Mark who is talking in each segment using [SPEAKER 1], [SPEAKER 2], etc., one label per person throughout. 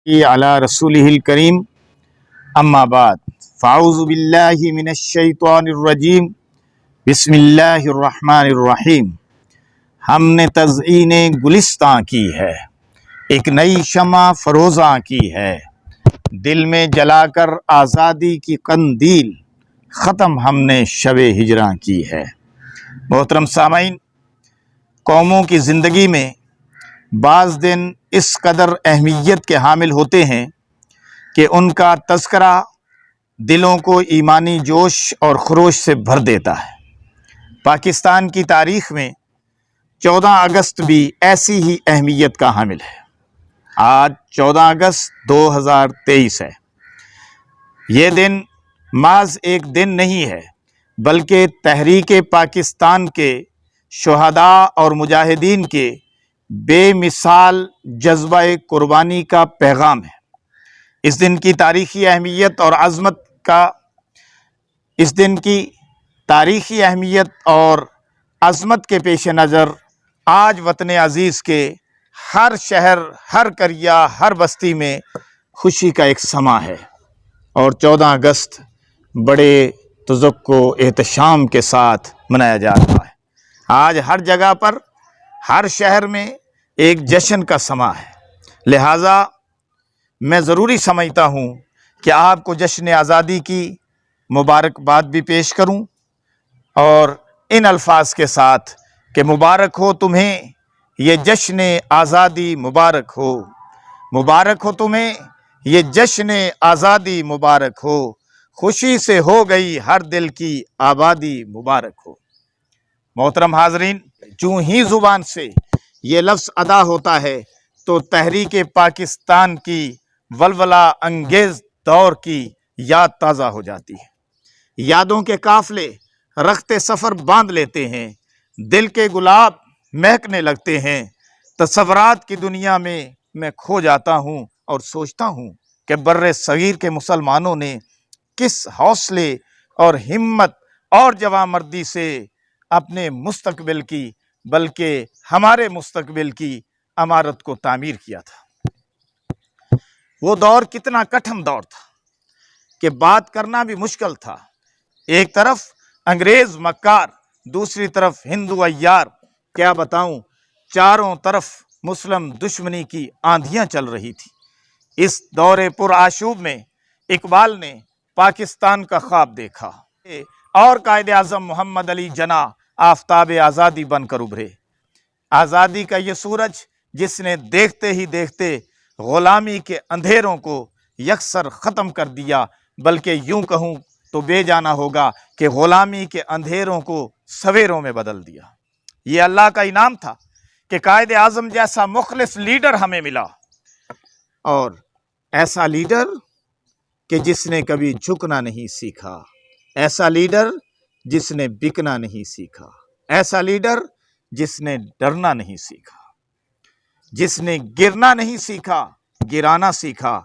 [SPEAKER 1] علی رسولہ الکریم اما بعد فاعوذ باللہ من الشیطان الرجیم بسم اللہ الرحمن الرحیم۔ ہم نے تزئین گلستاں کی ہے، ایک نئی شمع فروزاں کی ہے، دل میں جلا کر آزادی کی قندیل ختم ہم نے شب ہجراں کی ہے۔ محترم سامعین، قوموں کی زندگی میں بعض دن اس قدر اہمیت کے حامل ہوتے ہیں کہ ان کا تذکرہ دلوں کو ایمانی جوش اور خروش سے بھر دیتا ہے۔ پاکستان کی تاریخ میں 14 اگست بھی ایسی ہی اہمیت کا حامل ہے۔ آج 14 اگست 2023 ہے۔ یہ دن محض ایک دن نہیں ہے بلکہ تحریک پاکستان کے شہداء اور مجاہدین کے بے مثال جذبہ قربانی کا پیغام ہے۔ اس دن کی تاریخی اہمیت اور عظمت کے پیش نظر آج وطن عزیز کے ہر شہر، ہر قریہ، ہر بستی میں خوشی کا ایک سماں ہے، اور 14 اگست بڑے تذکر و احتشام کے ساتھ منایا جا رہا ہے۔ آج ہر جگہ پر، ہر شہر میں ایک جشن کا سماں ہے، لہٰذا میں ضروری سمجھتا ہوں کہ آپ کو جشن آزادی کی مبارکباد بھی پیش کروں، اور ان الفاظ کے ساتھ کہ مبارک ہو تمہیں یہ جشن آزادی، مبارک ہو، مبارک ہو تمہیں یہ جشن آزادی، مبارک ہو، خوشی سے ہو گئی ہر دل کی آبادی، مبارک ہو۔ محترم حاضرین، چوں ہی زبان سے یہ لفظ ادا ہوتا ہے تو تحریک پاکستان کی ولولہ انگیز دور کی یاد تازہ ہو جاتی ہے۔ یادوں کے قافلے رخت سفر باندھ لیتے ہیں، دل کے گلاب مہکنے لگتے ہیں، تصورات کی دنیا میں کھو جاتا ہوں اور سوچتا ہوں کہ بر صغیر کے مسلمانوں نے کس حوصلے اور ہمت اور جوانمردی سے اپنے مستقبل کی، بلکہ ہمارے مستقبل کی عمارت کو تعمیر کیا تھا۔ وہ دور کتنا کٹھن دور تھا کہ بات کرنا بھی مشکل تھا۔ ایک طرف انگریز مکار، دوسری طرف ہندو عیار، کیا بتاؤں، چاروں طرف مسلم دشمنی کی آندھیاں چل رہی تھی۔ اس دور پر آشوب میں اقبال نے پاکستان کا خواب دیکھا اور قائد اعظم محمد علی جناح آفتاب آزادی بن کر ابھرے۔ آزادی کا یہ سورج جس نے دیکھتے ہی دیکھتے غلامی کے اندھیروں کو یکسر ختم کر دیا، بلکہ یوں کہوں تو بے جانا ہوگا کہ غلامی کے اندھیروں کو سویروں میں بدل دیا۔ یہ اللہ کا انعام تھا کہ قائد اعظم جیسا مخلص لیڈر ہمیں ملا، اور ایسا لیڈر کہ جس نے کبھی جھکنا نہیں سیکھا، ایسا لیڈر جس نے بکنا نہیں سیکھا، ایسا لیڈر جس نے ڈرنا نہیں سیکھا، جس نے گرنا نہیں سیکھا، گرانا سیکھا،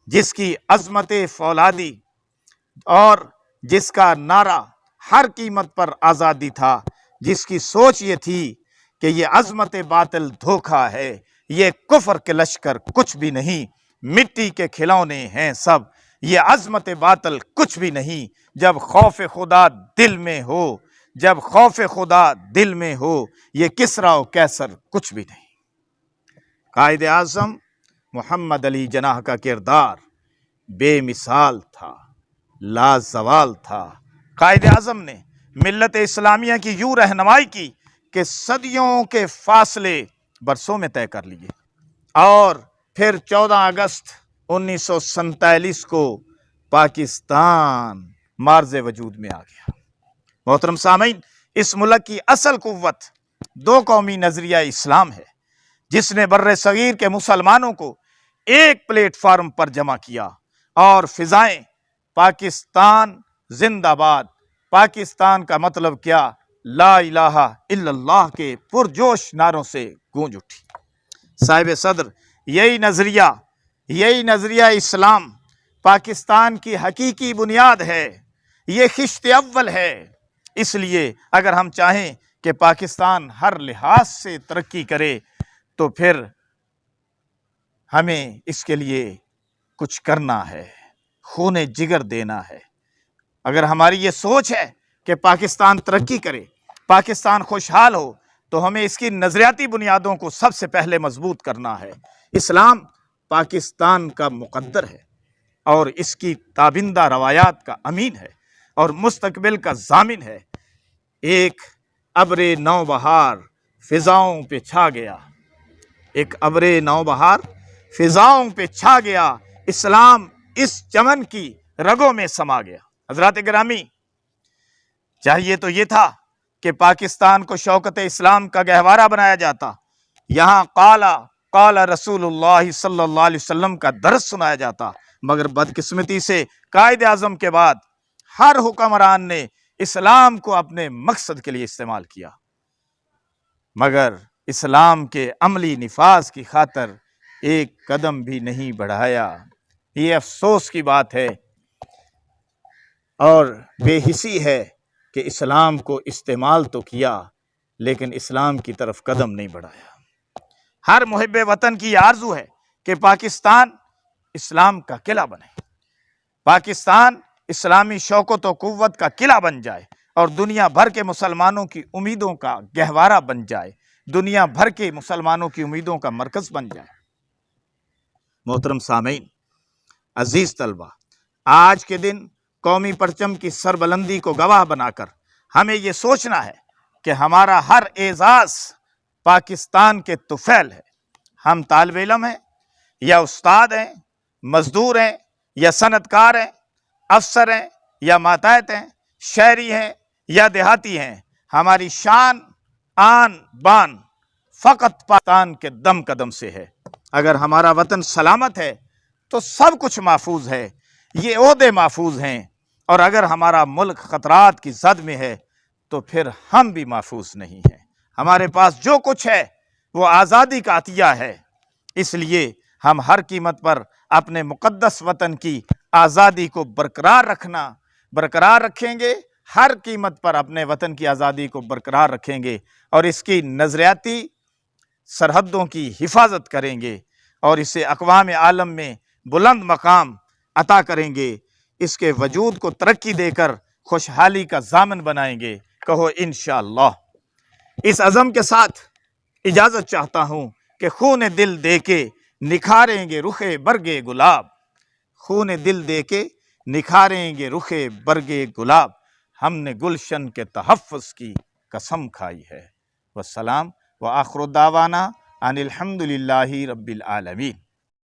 [SPEAKER 1] جس کی عظمت فولادی اور جس کا نعرہ ہر قیمت پر آزادی تھا، جس کی سوچ یہ تھی کہ یہ عظمت باطل دھوکہ ہے، یہ کفر کے لشکر کچھ بھی نہیں، مٹی کے کھلونے ہیں سب، یہ عظمت باطل کچھ بھی نہیں، جب خوف خدا دل میں ہو، جب خوف خدا دل میں ہو، یہ کسریٰ و قیصر کچھ بھی نہیں۔ قائد اعظم محمد علی جناح کا کردار بے مثال تھا، لازوال تھا۔ قائد اعظم نے ملت اسلامیہ کی یوں رہنمائی کی کہ صدیوں کے فاصلے برسوں میں طے کر لیے، اور پھر 14 اگست 1947 کو پاکستان مارز وجود میں آ گیا۔ محترم سامعین، اس ملک کی اصل قوت دو قومی نظریہ اسلام ہے، جس نے بر صغیر کے مسلمانوں کو ایک پلیٹ فارم پر جمع کیا، اور فضائیں پاکستان زندہ باد، پاکستان کا مطلب کیا، لا الہ الا اللہ کے پرجوش نعروں سے گونج اٹھی۔ صاحب صدر، یہی نظریہ اسلام پاکستان کی حقیقی بنیاد ہے، یہ خشت اول ہے۔ اس لیے اگر ہم چاہیں کہ پاکستان ہر لحاظ سے ترقی کرے تو پھر ہمیں اس کے لیے کچھ کرنا ہے، خون جگر دینا ہے۔ اگر ہماری یہ سوچ ہے کہ پاکستان ترقی کرے، پاکستان خوشحال ہو، تو ہمیں اس کی نظریاتی بنیادوں کو سب سے پہلے مضبوط کرنا ہے۔ اسلام پاکستان کا مقدر ہے اور اس کی تابندہ روایات کا امین ہے اور مستقبل کا ضامن ہے۔ ایک ابر نوبہار فضاؤں پہ چھا گیا، ایک ابر نوبہار فضاؤں پہ چھا گیا، اسلام اس چمن کی رگوں میں سما گیا۔ حضرات گرامی، چاہیے تو یہ تھا کہ پاکستان کو شوکت اسلام کا گہوارہ بنایا جاتا، یہاں قال رسول اللہ صلی اللہ علیہ وسلم کا درس سنایا جاتا، مگر بدقسمتی سے قائد اعظم کے بعد ہر حکمران نے اسلام کو اپنے مقصد کے لیے استعمال کیا، مگر اسلام کے عملی نفاذ کی خاطر ایک قدم بھی نہیں بڑھایا۔ یہ افسوس کی بات ہے اور بے حسی ہے کہ اسلام کو استعمال تو کیا لیکن اسلام کی طرف قدم نہیں بڑھایا۔ ہر محب وطن کی یہ آرزو ہے کہ پاکستان اسلام کا قلعہ بنے، پاکستان اسلامی شوکت و قوت کا قلعہ بن جائے اور دنیا بھر کے مسلمانوں کی امیدوں کا گہوارہ بن جائے، دنیا بھر کے مسلمانوں کی امیدوں کا مرکز بن جائے۔ محترم سامعین، عزیز طلبہ، آج کے دن قومی پرچم کی سربلندی کو گواہ بنا کر ہمیں یہ سوچنا ہے کہ ہمارا ہر اعزاز پاکستان کے طفیل ہے۔ ہم طالب علم ہیں یا استاد ہیں، مزدور ہیں یا صنعت کار ہیں، افسر ہیں یا ماتحت ہیں، شہری ہیں یا دیہاتی ہیں، ہماری شان آن بان فقط پاکستان کے دم قدم سے ہے۔ اگر ہمارا وطن سلامت ہے تو سب کچھ محفوظ ہے، یہ عہدے محفوظ ہیں، اور اگر ہمارا ملک خطرات کی زد میں ہے تو پھر ہم بھی محفوظ نہیں ہیں۔ ہمارے پاس جو کچھ ہے وہ آزادی کا عطیہ ہے، اس لیے ہم ہر قیمت پر اپنے مقدس وطن کی آزادی کو برقرار رکھیں گے، ہر قیمت پر اپنے وطن کی آزادی کو برقرار رکھیں گے اور اس کی نظریاتی سرحدوں کی حفاظت کریں گے اور اسے اقوام عالم میں بلند مقام عطا کریں گے، اس کے وجود کو ترقی دے کر خوشحالی کا ضامن بنائیں گے۔ کہو انشاءاللہ۔ اس عزم کے ساتھ اجازت چاہتا ہوں کہ خون دل دے کے نکھاریں گے رخ برگے گلاب، خون دل دے کے نکھاریں گے رخ برگے گلاب، ہم نے گلشن کے تحفظ کی قسم کھائی ہے۔ والسلام وآخر دعوانا ان الحمد للہ رب العالمین۔